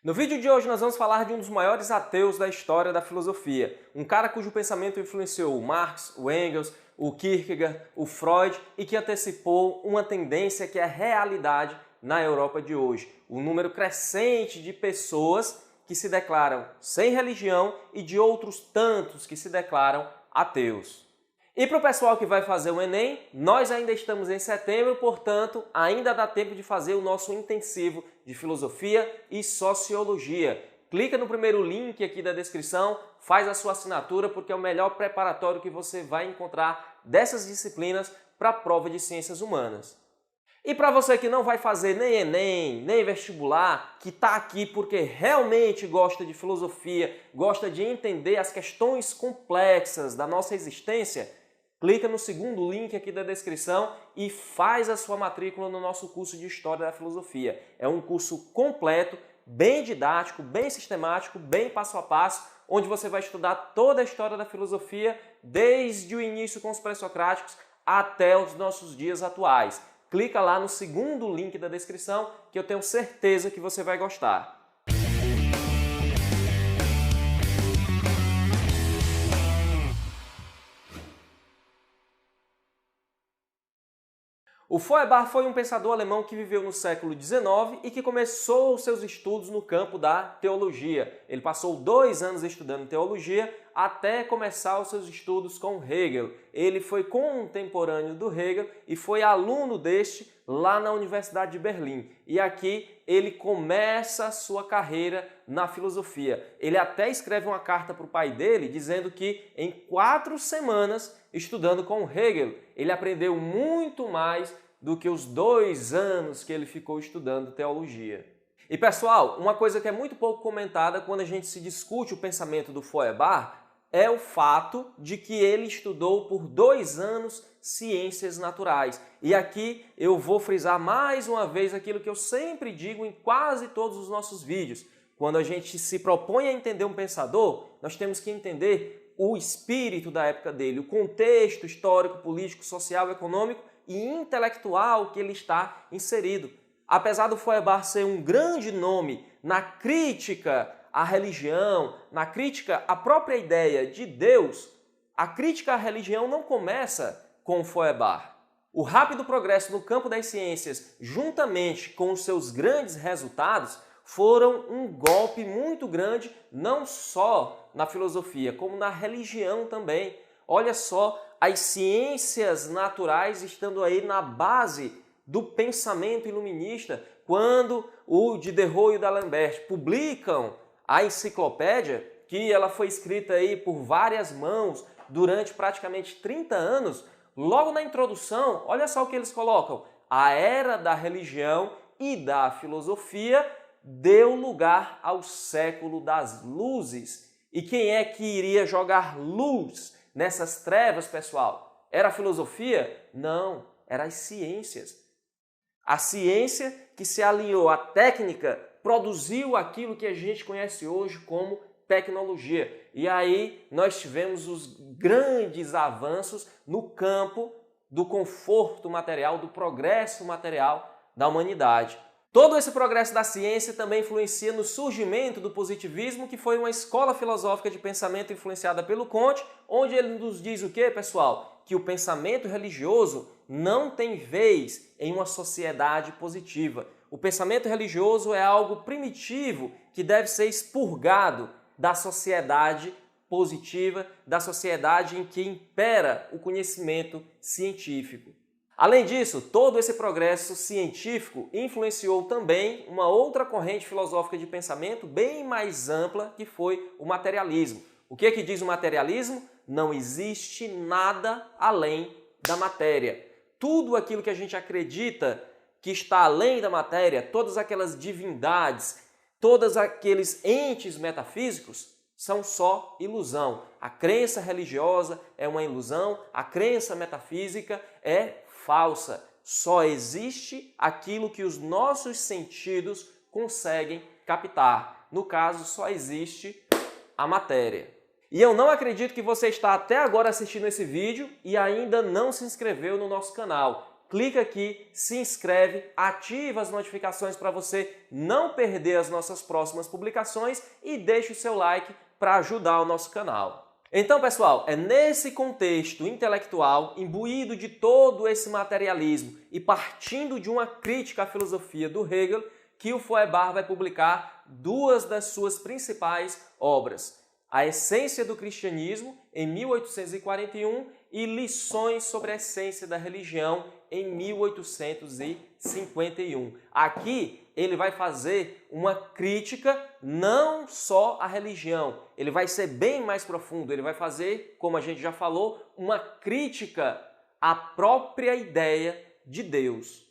No vídeo de hoje nós vamos falar de um dos maiores ateus da história da filosofia, um cara cujo pensamento influenciou o Marx, o Engels, o Kierkegaard, o Freud e que antecipou uma tendência que é realidade na Europa de hoje, o número crescente de pessoas que se declaram sem religião e de outros tantos que se declaram ateus. E para o pessoal que vai fazer o Enem, nós ainda estamos em setembro, portanto, ainda dá tempo de fazer o nosso intensivo de filosofia e sociologia. Clica no primeiro link aqui da descrição, faz a sua assinatura porque é o melhor preparatório que você vai encontrar dessas disciplinas para a prova de ciências humanas. E para você que não vai fazer nem Enem, nem vestibular, que está aqui porque realmente gosta de filosofia, gosta de entender as questões complexas da nossa existência, clica no segundo link aqui da descrição e faz a sua matrícula no nosso curso de História da Filosofia. É um curso completo, bem didático, bem sistemático, bem passo a passo, onde você vai estudar toda a história da filosofia, desde o início com os pré-socráticos até os nossos dias atuais. Clica lá no segundo link da descrição que eu tenho certeza que você vai gostar. O Feuerbach foi um pensador alemão que viveu no século XIX e que começou os seus estudos no campo da teologia. Ele passou 2 anos estudando teologia até começar os seus estudos com Hegel. Ele foi contemporâneo do Hegel e foi aluno deste lá na Universidade de Berlim. E aqui ele começa a sua carreira na filosofia. Ele até escreve uma carta para o pai dele dizendo que em 4 semanas, estudando com Hegel, ele aprendeu muito mais do que os 2 anos que ele ficou estudando teologia. E pessoal, uma coisa que é muito pouco comentada quando a gente se discute o pensamento do Feuerbach é o fato de que ele estudou por 2 anos ciências naturais. E aqui eu vou frisar mais uma vez aquilo que eu sempre digo em quase todos os nossos vídeos. Quando a gente se propõe a entender um pensador, nós temos que entender o espírito da época dele, o contexto histórico, político, social, econômico e intelectual que ele está inserido. Apesar do Feuerbach ser um grande nome na crítica à religião, na crítica à própria ideia de Deus, a crítica à religião não começa com o Feuerbach. O rápido progresso no campo das ciências, juntamente com os seus grandes resultados, foram um golpe muito grande, não só na filosofia, como na religião também. Olha só, as ciências naturais estando aí na base do pensamento iluminista, quando o Diderot e o D'Alembert publicam a enciclopédia, que ela foi escrita aí por várias mãos durante praticamente 30 anos, logo na introdução, olha só o que eles colocam: a era da religião e da filosofia deu lugar ao século das luzes. E quem é que iria jogar luz nessas trevas, pessoal? Era a filosofia? Não, eram as ciências. A ciência que se alinhou à técnica produziu aquilo que a gente conhece hoje como tecnologia. E aí nós tivemos os grandes avanços no campo do conforto material, do progresso material da humanidade. Todo esse progresso da ciência também influencia no surgimento do positivismo, que foi uma escola filosófica de pensamento influenciada pelo Comte, onde ele nos diz o quê, pessoal? Que o pensamento religioso não tem vez em uma sociedade positiva. O pensamento religioso é algo primitivo que deve ser expurgado da sociedade positiva, da sociedade em que impera o conhecimento científico. Além disso, todo esse progresso científico influenciou também uma outra corrente filosófica de pensamento bem mais ampla, que foi o materialismo. O que é que diz o materialismo? Não existe nada além da matéria. Tudo aquilo que a gente acredita que está além da matéria, todas aquelas divindades, todos aqueles entes metafísicos, são só ilusão. A crença religiosa é uma ilusão, a crença metafísica é falsa. Só existe aquilo que os nossos sentidos conseguem captar. No caso, só existe a matéria. E eu não acredito que você está até agora assistindo esse vídeo e ainda não se inscreveu no nosso canal. clica aqui, se inscreve, ativa as notificações para você não perder as nossas próximas publicações e deixa o seu like para ajudar o nosso canal. Então, pessoal, é nesse contexto intelectual, imbuído de todo esse materialismo e partindo de uma crítica à filosofia do Hegel, que o Feuerbach vai publicar duas das suas principais obras: A Essência do Cristianismo, em 1841, e Lições sobre a Essência da Religião, em 1851. Aqui ele vai fazer uma crítica não só à religião, ele vai ser bem mais profundo, ele vai fazer, como a gente já falou, uma crítica à própria ideia de Deus.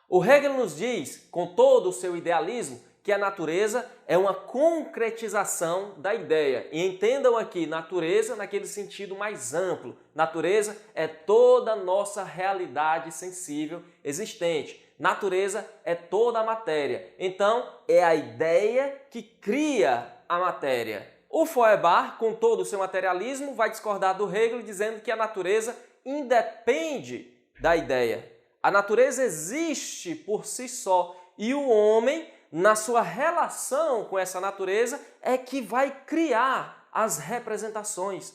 O Hegel nos diz, com todo o seu idealismo, que a natureza é uma concretização da ideia. E entendam aqui, natureza naquele sentido mais amplo. Natureza é toda a nossa realidade sensível existente. Natureza é toda a matéria. Então, é a ideia que cria a matéria. O Feuerbach, com todo o seu materialismo, vai discordar do Hegel, dizendo que a natureza independe da ideia. A natureza existe por si só e o homem, na sua relação com essa natureza, é que vai criar as representações.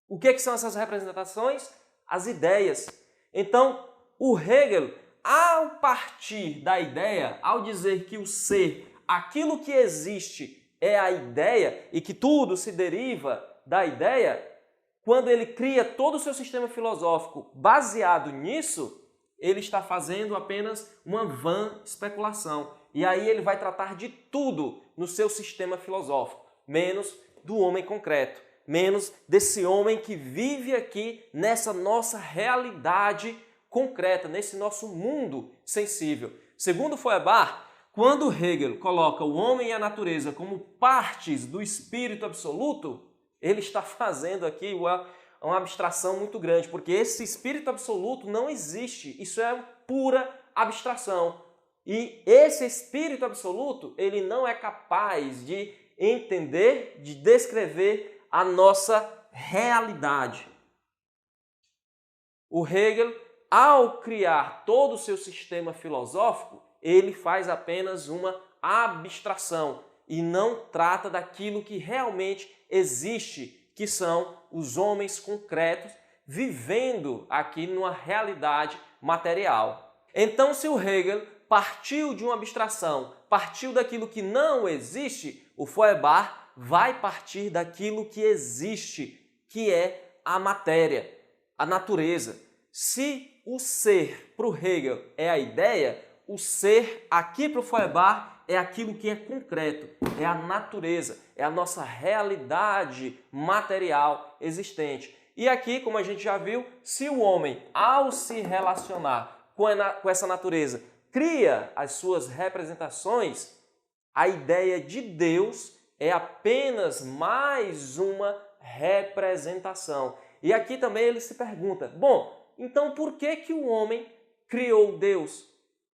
O que são essas representações? As ideias. Então, o Hegel, ao partir da ideia, ao dizer que o ser, aquilo que existe, é a ideia e que tudo se deriva da ideia, quando ele cria todo o seu sistema filosófico baseado nisso, ele está fazendo apenas uma vã especulação. E aí ele vai tratar de tudo no seu sistema filosófico, menos do homem concreto, menos desse homem que vive aqui nessa nossa realidade concreta, nesse nosso mundo sensível. Segundo Feuerbach, quando Hegel coloca o homem e a natureza como partes do espírito absoluto, ele está fazendo aqui uma abstração muito grande, porque esse espírito absoluto não existe, isso é pura abstração. E esse espírito absoluto, ele não é capaz de entender, de descrever a nossa realidade. O Hegel, ao criar todo o seu sistema filosófico, ele faz apenas uma abstração e não trata daquilo que realmente existe, que são os homens concretos vivendo aqui numa realidade material. Então, se o Hegel partiu de uma abstração, partiu daquilo que não existe, o Feuerbach vai partir daquilo que existe, que é a matéria, a natureza. Se o ser para o Hegel é a ideia, o ser aqui para o Feuerbach é aquilo que é concreto, é a natureza, é a nossa realidade material existente. E aqui, como a gente já viu, se o homem, ao se relacionar com essa natureza, cria as suas representações, a ideia de Deus é apenas mais uma representação. E aqui também ele se pergunta, bom, então por que o homem criou Deus?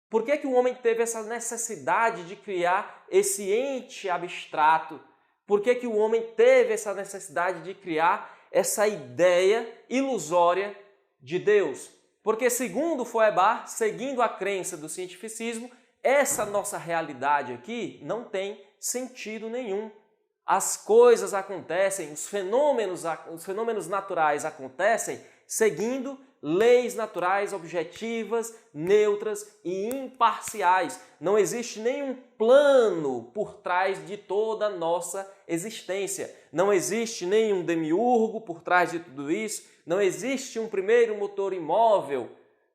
Por que o homem teve essa necessidade de criar esse ente abstrato? Por que o homem teve essa necessidade de criar essa ideia ilusória de Deus? Porque, segundo Feuerbach, seguindo a crença do cientificismo, essa nossa realidade aqui não tem sentido nenhum. As coisas acontecem, os fenômenos naturais acontecem seguindo leis naturais objetivas, neutras e imparciais. Não existe nenhum plano por trás de toda a nossa existência. Não existe nenhum demiurgo por trás de tudo isso. Não existe um primeiro motor imóvel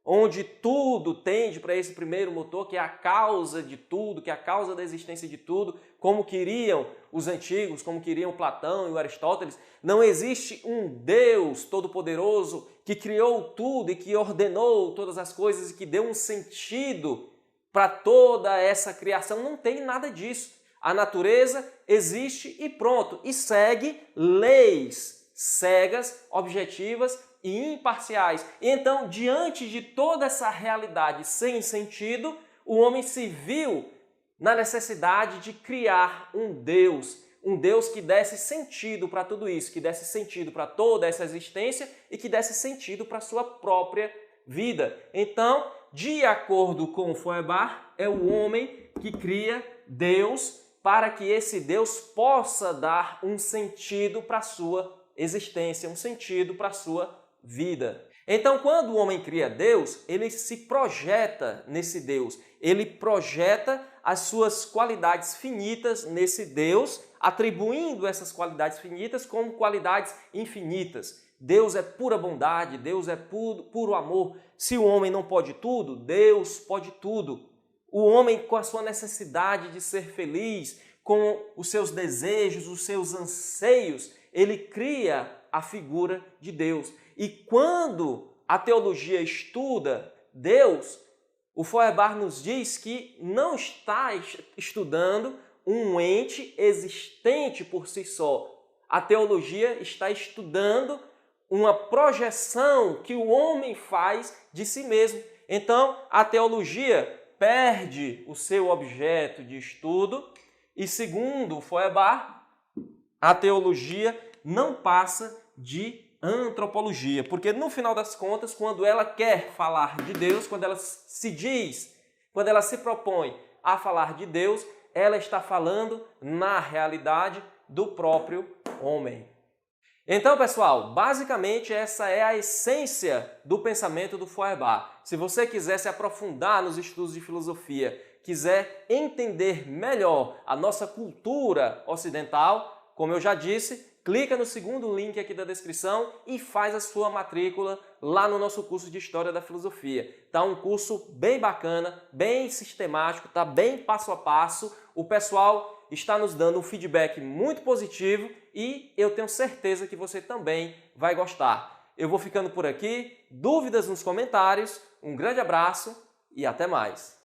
onde tudo tende para esse primeiro motor, que é a causa de tudo, que é a causa da existência de tudo, como queriam os antigos, como queriam Platão e o Aristóteles. Não existe um Deus todo-poderoso que criou tudo e que ordenou todas as coisas e que deu um sentido para toda essa criação. Não tem nada disso. A natureza existe e pronto, e segue leis cegas, objetivas e imparciais. E então, diante de toda essa realidade sem sentido, o homem se viu na necessidade de criar um Deus que desse sentido para tudo isso, que desse sentido para toda essa existência e que desse sentido para a sua própria vida. Então, de acordo com o Feuerbach, é o homem que cria Deus para que esse Deus possa dar um sentido para a sua existência, um sentido para a sua vida. Então, quando o homem cria Deus, ele se projeta nesse Deus. Ele projeta as suas qualidades finitas nesse Deus, atribuindo essas qualidades finitas como qualidades infinitas. Deus é pura bondade, Deus é puro amor. Se o homem não pode tudo, Deus pode tudo. O homem, com a sua necessidade de ser feliz, com os seus desejos, os seus anseios, ele cria a figura de Deus. E quando a teologia estuda Deus, o Feuerbach nos diz que não está estudando um ente existente por si só. A teologia está estudando uma projeção que o homem faz de si mesmo. Então, a teologia perde o seu objeto de estudo e, segundo o Feuerbach, a teologia não passa de antropologia, porque no final das contas, quando ela quer falar de Deus, quando ela se propõe a falar de Deus, ela está falando na realidade do próprio homem. Então, pessoal, basicamente essa é a essência do pensamento do Feuerbach. Se você quiser se aprofundar nos estudos de filosofia, quiser entender melhor a nossa cultura ocidental, como eu já disse, clica no segundo link aqui da descrição e faz a sua matrícula lá no nosso curso de História da Filosofia. Tá um curso bem bacana, bem sistemático, tá bem passo a passo. O pessoal está nos dando um feedback muito positivo e eu tenho certeza que você também vai gostar. Eu vou ficando por aqui. Dúvidas nos comentários. Um grande abraço e até mais.